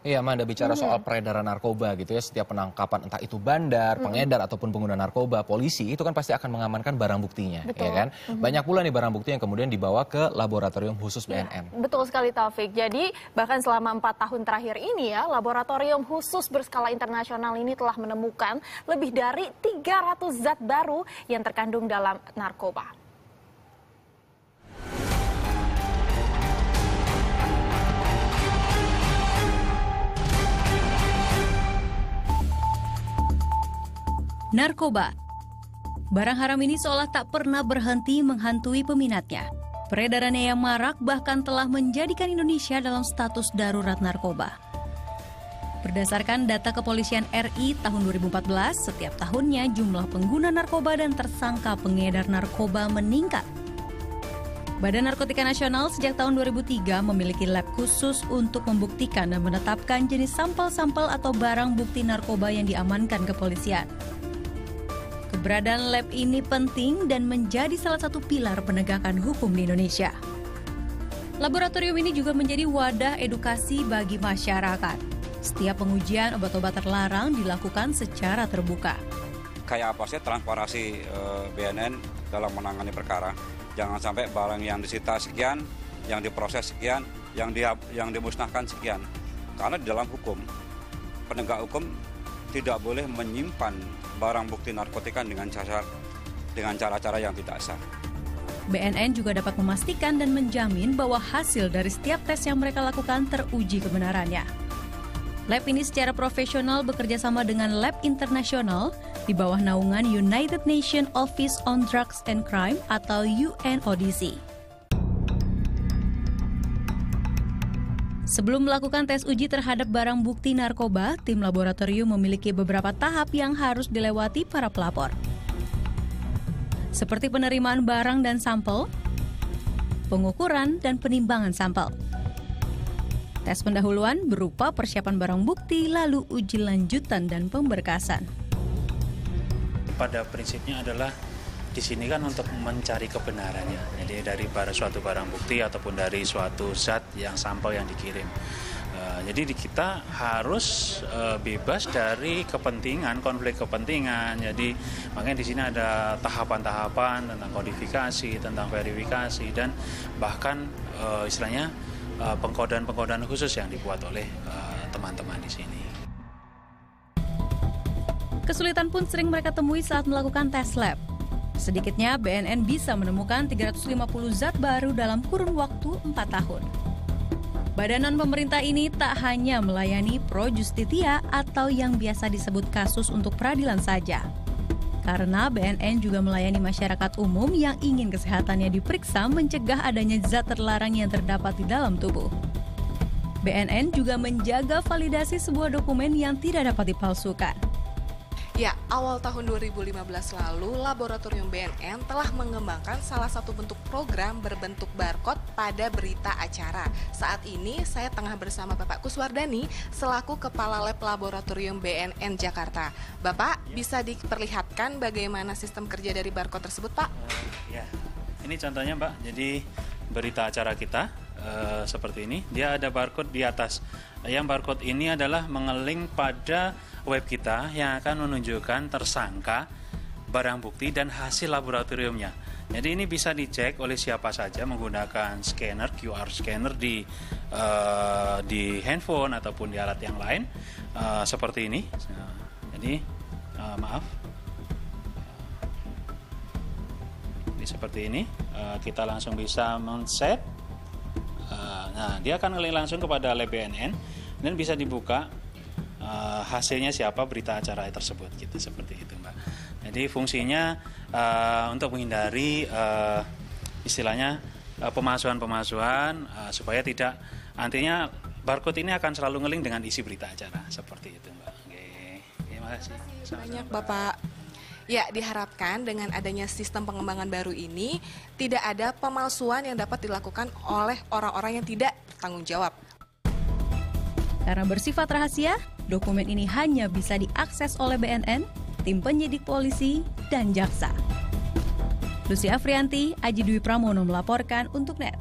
Iya, Amanda, bicara soal peredaran narkoba gitu ya, setiap penangkapan entah itu bandar, pengedar ataupun pengguna narkoba, polisi itu kan pasti akan mengamankan barang buktinya, Betul. ya kan? Banyak pula nih barang bukti yang kemudian dibawa ke laboratorium khusus BNN. Betul sekali Taufik. Jadi bahkan selama 4 tahun terakhir ini ya, laboratorium khusus berskala internasional ini telah menemukan lebih dari 300 zat baru yang terkandung dalam narkoba. Narkoba. Barang haram ini seolah tak pernah berhenti menghantui peminatnya. Peredarannya yang marak bahkan telah menjadikan Indonesia dalam status darurat narkoba. Berdasarkan data Kepolisian RI tahun 2014, setiap tahunnya jumlah pengguna narkoba dan tersangka pengedar narkoba meningkat. Badan Narkotika Nasional sejak tahun 2003 memiliki lab khusus untuk membuktikan dan menetapkan jenis sampel-sampel atau barang bukti narkoba yang diamankan kepolisian. Keberadaan lab ini penting dan menjadi salah satu pilar penegakan hukum di Indonesia. Laboratorium ini juga menjadi wadah edukasi bagi masyarakat. Setiap pengujian obat-obat terlarang dilakukan secara terbuka. Kayak apa sih transparansi BNN dalam menangani perkara? Jangan sampai barang yang disita sekian, yang diproses sekian, yang dimusnahkan sekian. Karena di dalam hukum, penegak hukum tidak boleh menyimpan barang bukti narkotika dengan cara-cara yang tidak sah. BNN juga dapat memastikan dan menjamin bahwa hasil dari setiap tes yang mereka lakukan teruji kebenarannya. Lab ini secara profesional bekerja sama dengan lab internasional di bawah naungan United Nations Office on Drugs and Crime atau UNODC. Sebelum melakukan tes uji terhadap barang bukti narkoba, tim laboratorium memiliki beberapa tahap yang harus dilewati para pelapor. Seperti penerimaan barang dan sampel, pengukuran dan penimbangan sampel. Tes pendahuluan berupa persiapan barang bukti, lalu uji lanjutan dan pemberkasan. Pada prinsipnya adalah di sini kan untuk mencari kebenarannya. Jadi dari suatu barang bukti ataupun dari suatu zat yang sampel yang dikirim. Jadi kita harus bebas dari kepentingan, konflik kepentingan. Jadi makanya di sini ada tahapan-tahapan tentang kodifikasi, tentang verifikasi dan bahkan istilahnya pengkodean-pengkodean khusus yang dibuat oleh teman-teman di sini. Kesulitan pun sering mereka temui saat melakukan tes lab. Sedikitnya BNN bisa menemukan 350 zat baru dalam kurun waktu 4 tahun. Badan non-pemerintah ini tak hanya melayani pro justitia atau yang biasa disebut kasus untuk peradilan saja. Karena BNN juga melayani masyarakat umum yang ingin kesehatannya diperiksa mencegah adanya zat terlarang yang terdapat di dalam tubuh. BNN juga menjaga validasi sebuah dokumen yang tidak dapat dipalsukan. Ya, awal tahun 2015 lalu, Laboratorium BNN telah mengembangkan salah satu bentuk program berbentuk barcode pada berita acara. Saat ini, saya tengah bersama Bapak Kuswardani, selaku Kepala Lab Laboratorium BNN Jakarta. Bapak, bisa diperlihatkan bagaimana sistem kerja dari barcode tersebut, Pak? Ya, ini contohnya, Mbak. Jadi, berita acara kita seperti ini, dia ada barcode di atas. Yang barcode ini adalah mengeling pada web kita yang akan menunjukkan tersangka, barang bukti, dan hasil laboratoriumnya. Jadi ini bisa dicek oleh siapa saja menggunakan scanner, QR scanner di handphone ataupun di alat yang lain seperti ini. Jadi maaf, jadi seperti ini kita langsung bisa men-set. Nah, dia akan ngeling langsung kepada lab BNN dan bisa dibuka. Hasilnya siapa berita acara tersebut gitu, seperti itu, Mbak. Jadi fungsinya untuk menghindari istilahnya pemalsuan supaya tidak, nantinya barcode ini akan selalu ngeling dengan isi berita acara seperti itu, Mbak. Oke, terima kasih. Banyak, Bapak. Ya, diharapkan dengan adanya sistem pengembangan baru ini tidak ada pemalsuan yang dapat dilakukan oleh orang-orang yang tidak bertanggung jawab. Karena bersifat rahasia, dokumen ini hanya bisa diakses oleh BNN, tim penyidik polisi, dan jaksa. Lucy Afrianti, Aji Dwi Pramono melaporkan untuk NET.